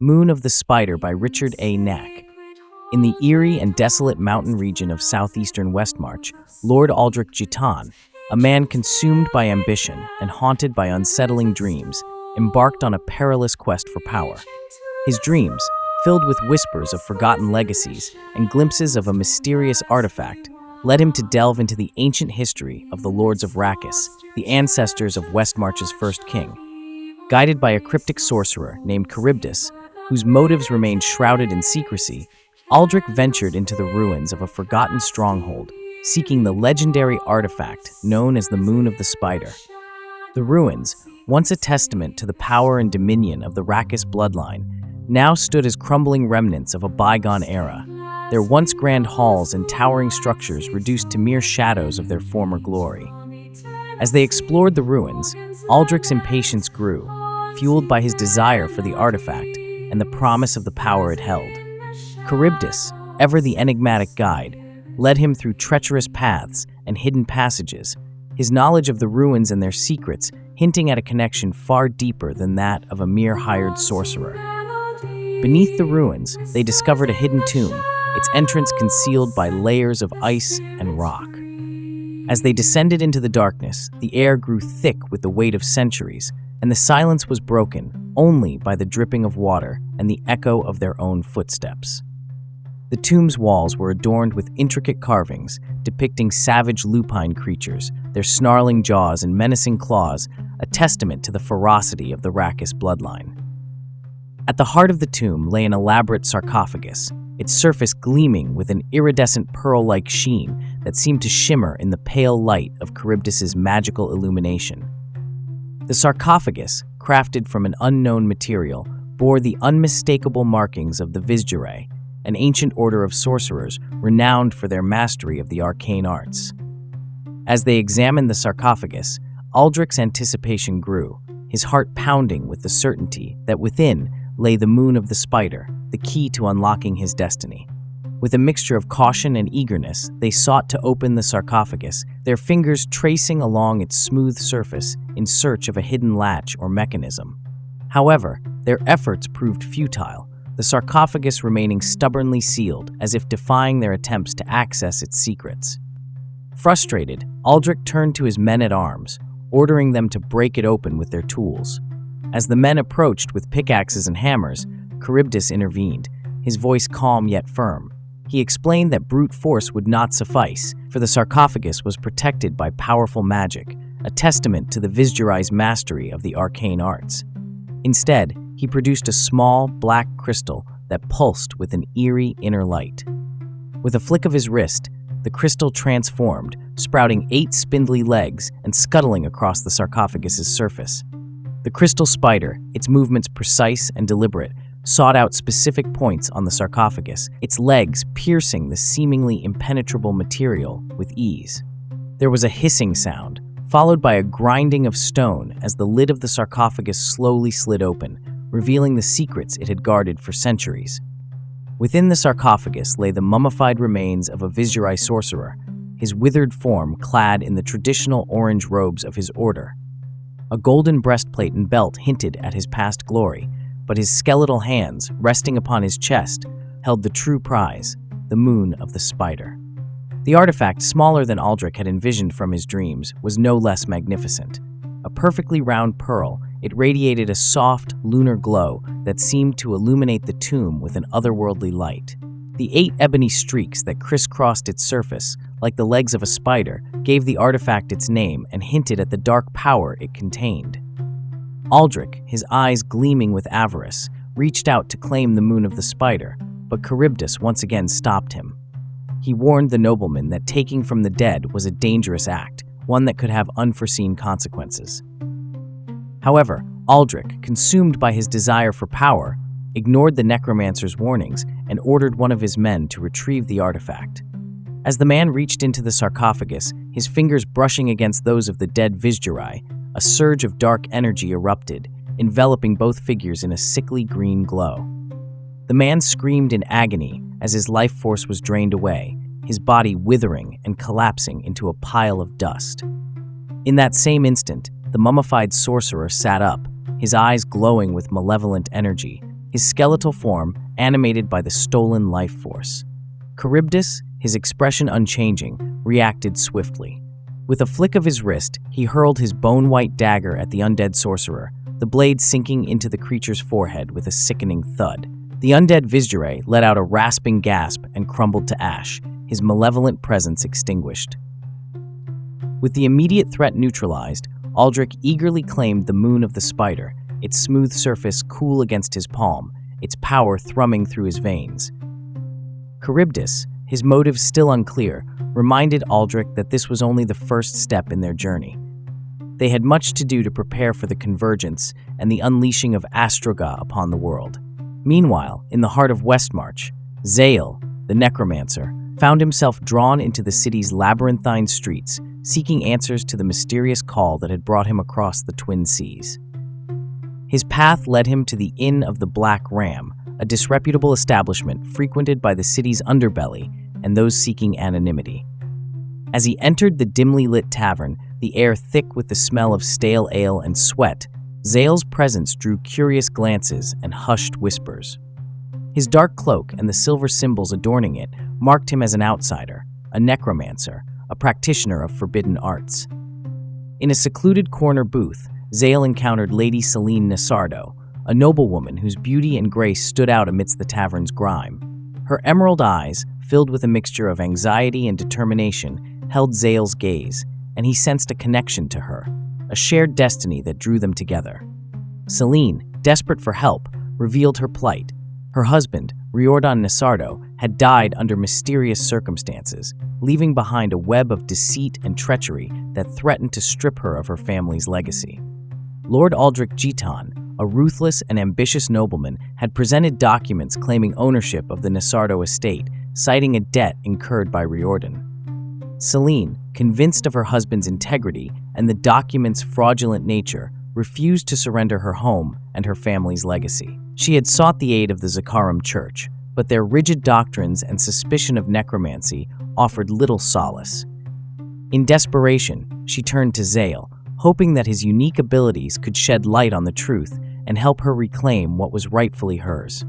Moon of the Spider by Richard A. Knaak. In the eerie and desolate mountain region of southeastern Westmarch, Lord Aldric Jitan, a man consumed by ambition and haunted by unsettling dreams, embarked on a perilous quest for power. His dreams, filled with whispers of forgotten legacies and glimpses of a mysterious artifact, led him to delve into the ancient history of the Lords of Rakkis, the ancestors of Westmarch's first king. Guided by a cryptic sorcerer named Karybdus, whose motives remained shrouded in secrecy, Aldric ventured into the ruins of a forgotten stronghold, seeking the legendary artifact known as the Moon of the Spider. The ruins, once a testament to the power and dominion of the Rakkis bloodline, now stood as crumbling remnants of a bygone era, their once grand halls and towering structures reduced to mere shadows of their former glory. As they explored the ruins, Aldric's impatience grew, fueled by his desire for the artifact and the promise of the power it held. Karybdus, ever the enigmatic guide, led him through treacherous paths and hidden passages, his knowledge of the ruins and their secrets hinting at a connection far deeper than that of a mere hired sorcerer. Beneath the ruins, they discovered a hidden tomb, its entrance concealed by layers of ice and rock. As they descended into the darkness, the air grew thick with the weight of centuries, and the silence was broken only by the dripping of water and the echo of their own footsteps. The tomb's walls were adorned with intricate carvings depicting savage lupine creatures, their snarling jaws and menacing claws, a testament to the ferocity of the Rakkis bloodline. At the heart of the tomb lay an elaborate sarcophagus, its surface gleaming with an iridescent pearl-like sheen that seemed to shimmer in the pale light of Karybdus's magical illumination. The sarcophagus, crafted from an unknown material, bore the unmistakable markings of the Vizjerei, an ancient order of sorcerers renowned for their mastery of the arcane arts. As they examined the sarcophagus, Aldric's anticipation grew, his heart pounding with the certainty that within lay the Moon of the Spider, the key to unlocking his destiny. With a mixture of caution and eagerness, they sought to open the sarcophagus, their fingers tracing along its smooth surface in search of a hidden latch or mechanism. However, their efforts proved futile, the sarcophagus remaining stubbornly sealed as if defying their attempts to access its secrets. Frustrated, Aldric turned to his men-at-arms, ordering them to break it open with their tools. As the men approached with pickaxes and hammers, Karybdus intervened, his voice calm yet firm. He explained that brute force would not suffice, for the sarcophagus was protected by powerful magic, a testament to the Vizjerei's mastery of the arcane arts. Instead, he produced a small, black crystal that pulsed with an eerie inner light. With a flick of his wrist, the crystal transformed, sprouting 8 spindly legs and scuttling across the sarcophagus's surface. The crystal spider, its movements precise and deliberate, sought out specific points on the sarcophagus, its legs piercing the seemingly impenetrable material with ease. There was a hissing sound, followed by a grinding of stone as the lid of the sarcophagus slowly slid open, revealing the secrets it had guarded for centuries. Within the sarcophagus lay the mummified remains of a Vizjerei sorcerer, his withered form clad in the traditional orange robes of his order. A golden breastplate and belt hinted at his past glory, but his skeletal hands, resting upon his chest, held the true prize, the Moon of the Spider. The artifact, smaller than Aldric had envisioned from his dreams, was no less magnificent. A perfectly round pearl, it radiated a soft, lunar glow that seemed to illuminate the tomb with an otherworldly light. The 8 ebony streaks that crisscrossed its surface, like the legs of a spider, gave the artifact its name and hinted at the dark power it contained. Aldric, his eyes gleaming with avarice, reached out to claim the Moon of the Spider, but Karybdus once again stopped him. He warned the nobleman that taking from the dead was a dangerous act, one that could have unforeseen consequences. However, Aldric, consumed by his desire for power, ignored the necromancer's warnings and ordered one of his men to retrieve the artifact. As the man reached into the sarcophagus, his fingers brushing against those of the dead Vizjerei, a surge of dark energy erupted, enveloping both figures in a sickly green glow. The man screamed in agony as his life force was drained away, his body withering and collapsing into a pile of dust. In that same instant, the mummified sorcerer sat up, his eyes glowing with malevolent energy, his skeletal form animated by the stolen life force. Karybdus, his expression unchanging, reacted swiftly. With a flick of his wrist, he hurled his bone-white dagger at the undead sorcerer, the blade sinking into the creature's forehead with a sickening thud. The undead Vizjerei let out a rasping gasp and crumbled to ash, his malevolent presence extinguished. With the immediate threat neutralized, Aldric eagerly claimed the moon of the spider, its smooth surface cool against his palm, its power thrumming through his veins. Karybdus, his motives still unclear, reminded Aldric that this was only the first step in their journey. They had much to do to prepare for the Convergence and the unleashing of Astroga upon the world. Meanwhile, in the heart of Westmarch, Zayl, the necromancer, found himself drawn into the city's labyrinthine streets, seeking answers to the mysterious call that had brought him across the Twin Seas. His path led him to the Inn of the Black Ram, a disreputable establishment frequented by the city's underbelly and those seeking anonymity. As he entered the dimly lit tavern, the air thick with the smell of stale ale and sweat, Zayl's presence drew curious glances and hushed whispers. His dark cloak and the silver symbols adorning it marked him as an outsider, a necromancer, a practitioner of forbidden arts. In a secluded corner booth, Zayl encountered Lady Salene Nesardo, a noblewoman whose beauty and grace stood out amidst the tavern's grime. Her emerald eyes, filled with a mixture of anxiety and determination, held Zayl's gaze, and he sensed a connection to her, a shared destiny that drew them together. Salene, desperate for help, revealed her plight. Her husband, Riordan Nesardo, had died under mysterious circumstances, leaving behind a web of deceit and treachery that threatened to strip her of her family's legacy. Lord Aldric Jitan, a ruthless and ambitious nobleman, had presented documents claiming ownership of the Nesardo estate, citing a debt incurred by Riordan. Salene, convinced of her husband's integrity and the document's fraudulent nature, refused to surrender her home and her family's legacy. She had sought the aid of the Zakarum Church, but their rigid doctrines and suspicion of necromancy offered little solace. In desperation, she turned to Zayl, hoping that his unique abilities could shed light on the truth and help her reclaim what was rightfully hers.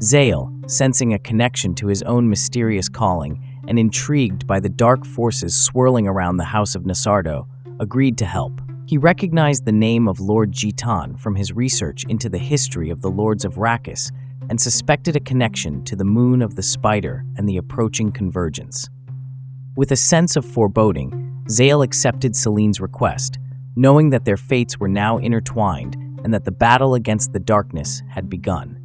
Zayl, sensing a connection to his own mysterious calling and intrigued by the dark forces swirling around the House of Nesardo, agreed to help. He recognized the name of Lord Jitan from his research into the history of the Lords of Rakkis and suspected a connection to the moon of the spider and the approaching Convergence. With a sense of foreboding, Zayl accepted Salene's request, knowing that their fates were now intertwined and that the battle against the darkness had begun.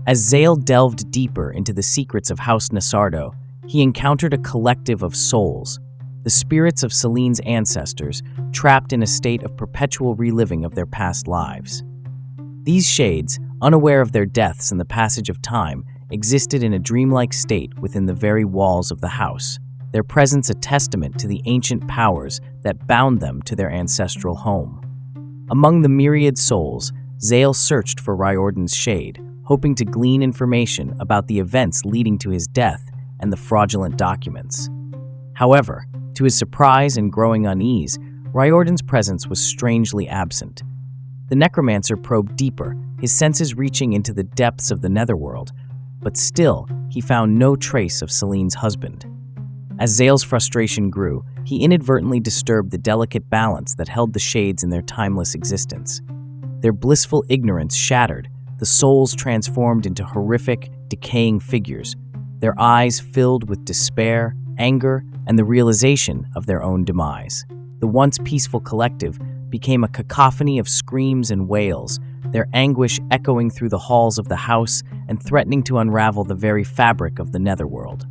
As Zayl delved deeper into the secrets of House Nesardo, he encountered a collective of souls, the spirits of Salene's ancestors, trapped in a state of perpetual reliving of their past lives. These shades, unaware of their deaths and the passage of time, existed in a dreamlike state within the very walls of the house, their presence a testament to the ancient powers that bound them to their ancestral home. Among the myriad souls, Zayl searched for Riordan's shade, hoping to glean information about the events leading to his death and the fraudulent documents. However, to his surprise and growing unease, Riordan's presence was strangely absent. The necromancer probed deeper, his senses reaching into the depths of the netherworld, but still he found no trace of Salene's husband. As Zayl's frustration grew, he inadvertently disturbed the delicate balance that held the shades in their timeless existence. Their blissful ignorance shattered, the souls transformed into horrific, decaying figures, their eyes filled with despair, anger, and the realization of their own demise. The once peaceful collective became a cacophony of screams and wails, their anguish echoing through the halls of the house and threatening to unravel the very fabric of the netherworld.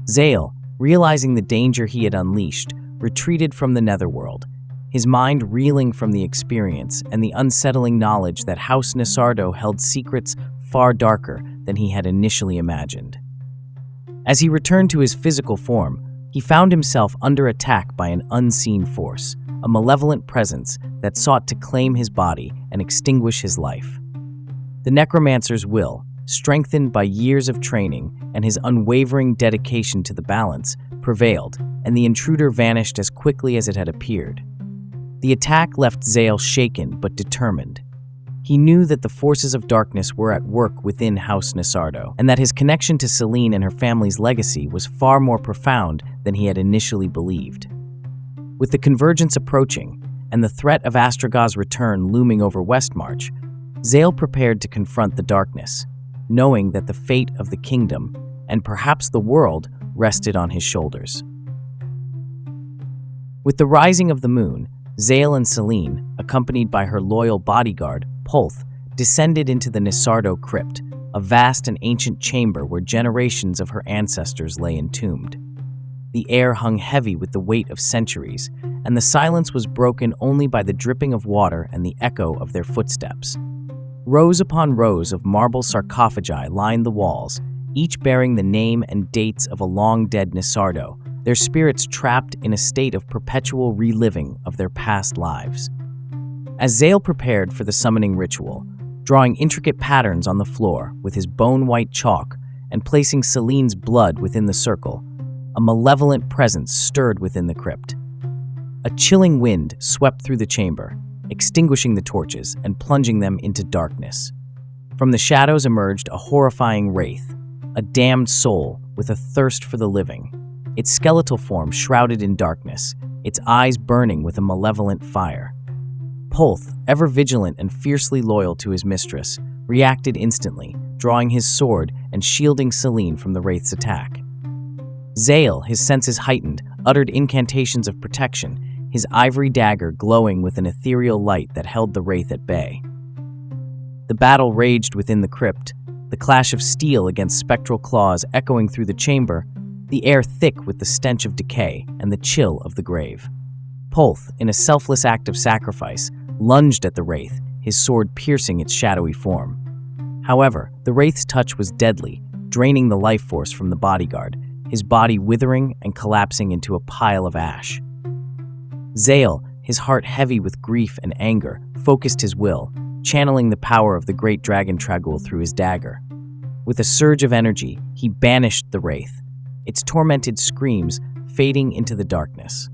Zayl, realizing the danger he had unleashed, retreated from the netherworld, his mind reeling from the experience and the unsettling knowledge that House Nesardo held secrets far darker than he had initially imagined. As he returned to his physical form, he found himself under attack by an unseen force, a malevolent presence that sought to claim his body and extinguish his life. The necromancer's will, strengthened by years of training and his unwavering dedication to the balance, prevailed, and the intruder vanished as quickly as it had appeared. The attack left Zayl shaken but determined. He knew that the forces of darkness were at work within House Nesardo, and that his connection to Salene and her family's legacy was far more profound than he had initially believed. With the Convergence approaching, and the threat of Astrago's return looming over Westmarch, Zayl prepared to confront the darkness, knowing that the fate of the kingdom, and perhaps the world, rested on his shoulders. With the rising of the moon, Zayl and Salene, accompanied by her loyal bodyguard, Polth, descended into the Nesardo crypt, a vast and ancient chamber where generations of her ancestors lay entombed. The air hung heavy with the weight of centuries, and the silence was broken only by the dripping of water and the echo of their footsteps. Rows upon rows of marble sarcophagi lined the walls, each bearing the name and dates of a long-dead Nesardo, their spirits trapped in a state of perpetual reliving of their past lives. As Zayl prepared for the summoning ritual, drawing intricate patterns on the floor with his bone-white chalk and placing Selene's blood within the circle, a malevolent presence stirred within the crypt. A chilling wind swept through the chamber, extinguishing the torches and plunging them into darkness. From the shadows emerged a horrifying wraith, a damned soul with a thirst for the living, its skeletal form shrouded in darkness, its eyes burning with a malevolent fire. Polth, ever vigilant and fiercely loyal to his mistress, reacted instantly, drawing his sword and shielding Salene from the wraith's attack. Zayl, his senses heightened, uttered incantations of protection, his ivory dagger glowing with an ethereal light that held the wraith at bay. The battle raged within the crypt, the clash of steel against spectral claws echoing through the chamber, the air thick with the stench of decay and the chill of the grave. Polth, in a selfless act of sacrifice, lunged at the wraith, his sword piercing its shadowy form. However, the wraith's touch was deadly, draining the life force from the bodyguard, his body withering and collapsing into a pile of ash. Zayl, his heart heavy with grief and anger, focused his will, channeling the power of the great dragon Tragul through his dagger. With a surge of energy, he banished the wraith, its tormented screams fading into the darkness.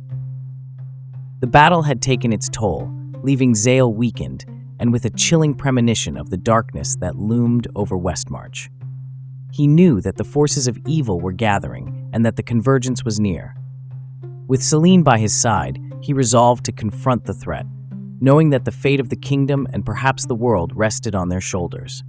The battle had taken its toll, leaving Zayl weakened and with a chilling premonition of the darkness that loomed over Westmarch. He knew that the forces of evil were gathering and that the convergence was near. With Salene by his side, he resolved to confront the threat, knowing that the fate of the kingdom and perhaps the world rested on their shoulders.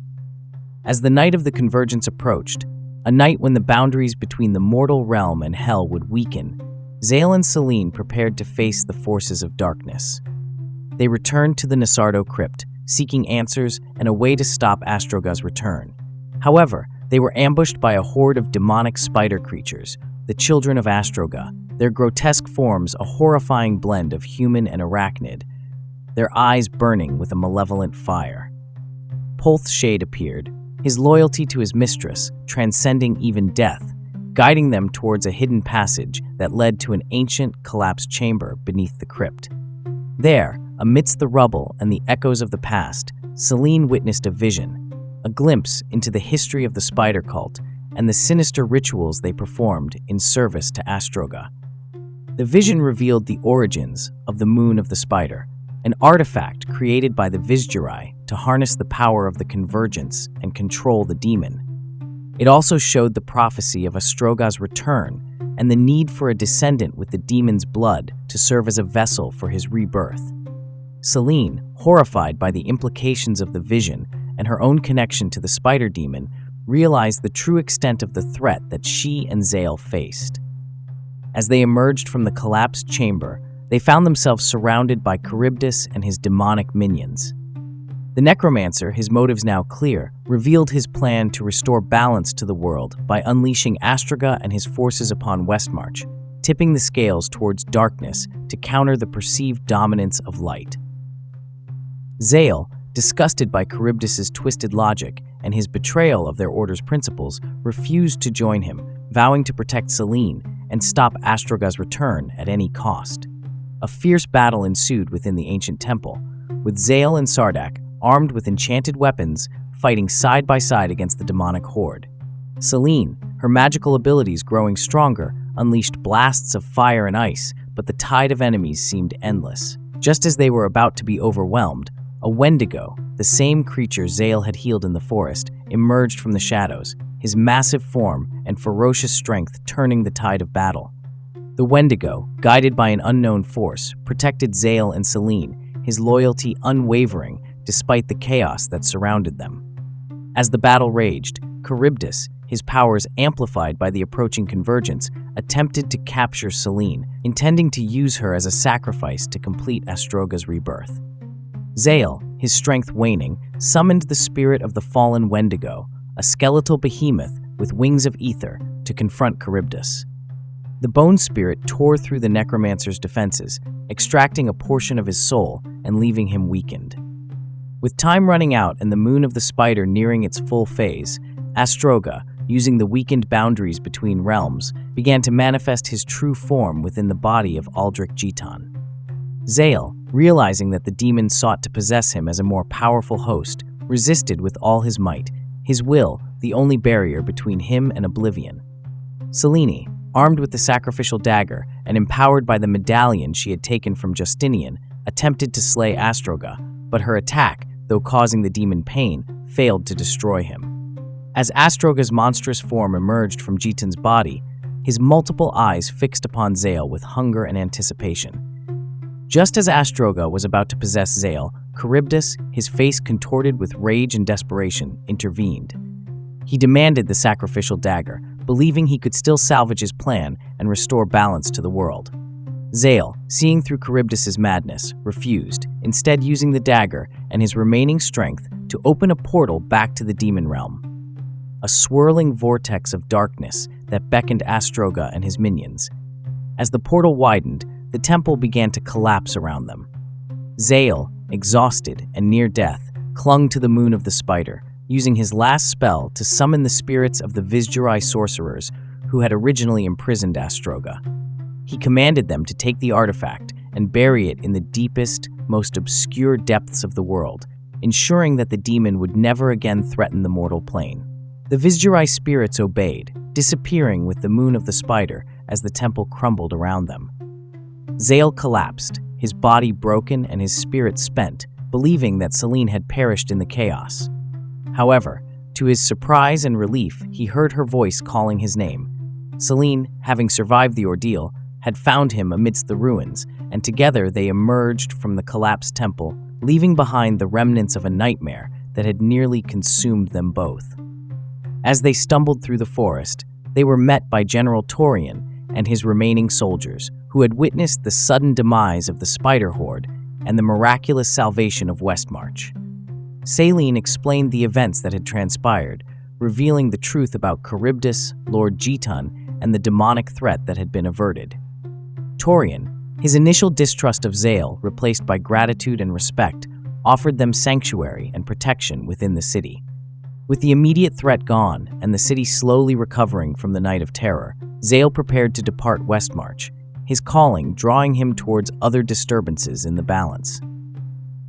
As the night of the convergence approached, a night when the boundaries between the mortal realm and hell would weaken, Zayl and Salene prepared to face the forces of darkness. They returned to the Nesardo crypt, seeking answers and a way to stop Astrago's return. However, they were ambushed by a horde of demonic spider creatures, the children of Astrago, their grotesque forms a horrifying blend of human and arachnid, their eyes burning with a malevolent fire. Polth's shade appeared, his loyalty to his mistress transcending even death, guiding them towards a hidden passage that led to an ancient, collapsed chamber beneath the crypt. There, amidst the rubble and the echoes of the past, Salene witnessed a vision, a glimpse into the history of the spider cult and the sinister rituals they performed in service to Astrago. The vision revealed the origins of the Moon of the Spider, an artifact created by the Vizjerei to harness the power of the Convergence and control the demon. It also showed the prophecy of Astrago's return and the need for a descendant with the demon's blood to serve as a vessel for his rebirth. Salene, horrified by the implications of the vision and her own connection to the spider demon, realized the true extent of the threat that she and Zayl faced. As they emerged from the collapsed chamber, they found themselves surrounded by Karybdus and his demonic minions. The necromancer, his motives now clear, revealed his plan to restore balance to the world by unleashing Astrago and his forces upon Westmarch, tipping the scales towards darkness to counter the perceived dominance of light. Zayl, disgusted by Karybdus's twisted logic and his betrayal of their order's principles, refused to join him, vowing to protect Salene and stop Astrago's return at any cost. A fierce battle ensued within the ancient temple, with Zayl and Sardak, armed with enchanted weapons, fighting side by side against the demonic horde. Salene, her magical abilities growing stronger, unleashed blasts of fire and ice, but the tide of enemies seemed endless. Just as they were about to be overwhelmed, A Wendigo, the same creature Zayl had healed in the forest, emerged from the shadows, his massive form and ferocious strength turning the tide of battle. The Wendigo, guided by an unknown force, protected Zayl and Salene, his loyalty unwavering despite the chaos that surrounded them. As the battle raged, Karybdus, his powers amplified by the approaching convergence, attempted to capture Salene, intending to use her as a sacrifice to complete Astroga's rebirth. Zayl, his strength waning, summoned the spirit of the fallen Wendigo, a skeletal behemoth with wings of ether, to confront Karybdus. The bone spirit tore through the necromancer's defenses, extracting a portion of his soul and leaving him weakened. With time running out and the moon of the spider nearing its full phase, Astroga, using the weakened boundaries between realms, began to manifest his true form within the body of Aldric Jitan. Zayl, realizing that the demon sought to possess him as a more powerful host, resisted with all his might, his will the only barrier between him and oblivion. Salene, armed with the sacrificial dagger and empowered by the medallion she had taken from Justinian, attempted to slay Astroga, but her attack, though causing the demon pain, failed to destroy him. As Astroga's monstrous form emerged from Jitan's body, his multiple eyes fixed upon Zayl with hunger and anticipation. Just as Astroga was about to possess Zayl, Karybdus, his face contorted with rage and desperation, intervened. He demanded the sacrificial dagger, believing he could still salvage his plan and restore balance to the world. Zayl, seeing through Karybdus's madness, refused, instead using the dagger and his remaining strength to open a portal back to the demon realm. A swirling vortex of darkness that beckoned Astroga and his minions. As the portal widened, the temple began to collapse around them. Zayl, exhausted and near death, clung to the moon of the spider, using his last spell to summon the spirits of the Vizjerei sorcerers who had originally imprisoned Astroga. He commanded them to take the artifact and bury it in the deepest, most obscure depths of the world, ensuring that the demon would never again threaten the mortal plane. The Vizjerei spirits obeyed, disappearing with the moon of the spider as the temple crumbled around them. Zayl collapsed, his body broken and his spirit spent, believing that Salene had perished in the chaos. However, to his surprise and relief, he heard her voice calling his name. Salene, having survived the ordeal, had found him amidst the ruins, and together they emerged from the collapsed temple, leaving behind the remnants of a nightmare that had nearly consumed them both. As they stumbled through the forest, they were met by General Torian and his remaining soldiers, who had witnessed the sudden demise of the spider horde and the miraculous salvation of Westmarch. Salene explained the events that had transpired, revealing the truth about Karybdus, Lord Jitan, and the demonic threat that had been averted. Torian, his initial distrust of Zayl replaced by gratitude and respect, offered them sanctuary and protection within the city. With the immediate threat gone and the city slowly recovering from the night of terror, Zayl prepared to depart Westmarch, his calling drawing him towards other disturbances in the balance.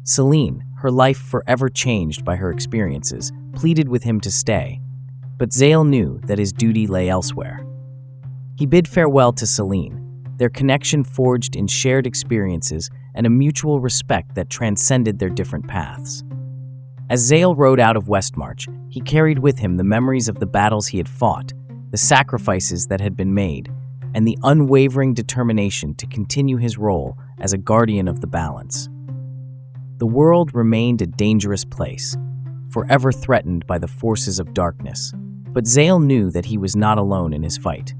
Salene, her life forever changed by her experiences, pleaded with him to stay, but Zayl knew that his duty lay elsewhere. He bid farewell to Salene, their connection forged in shared experiences and a mutual respect that transcended their different paths. As Zayl rode out of Westmarch, he carried with him the memories of the battles he had fought, the sacrifices that had been made, and the unwavering determination to continue his role as a guardian of the balance. The world remained a dangerous place, forever threatened by the forces of darkness, but Zayl knew that he was not alone in his fight.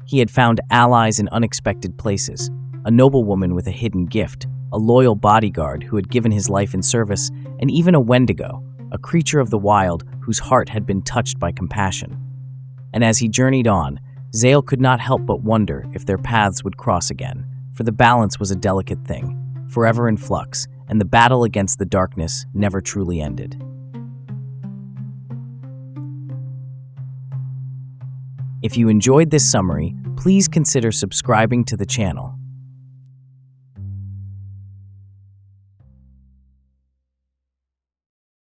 He had found allies in unexpected places, a noblewoman with a hidden gift, a loyal bodyguard who had given his life in service, and even a Wendigo, a creature of the wild whose heart had been touched by compassion. And as he journeyed on, Zayl could not help but wonder if their paths would cross again, for the balance was a delicate thing, forever in flux, and the battle against the darkness never truly ended. If you enjoyed this summary, please consider subscribing to the channel.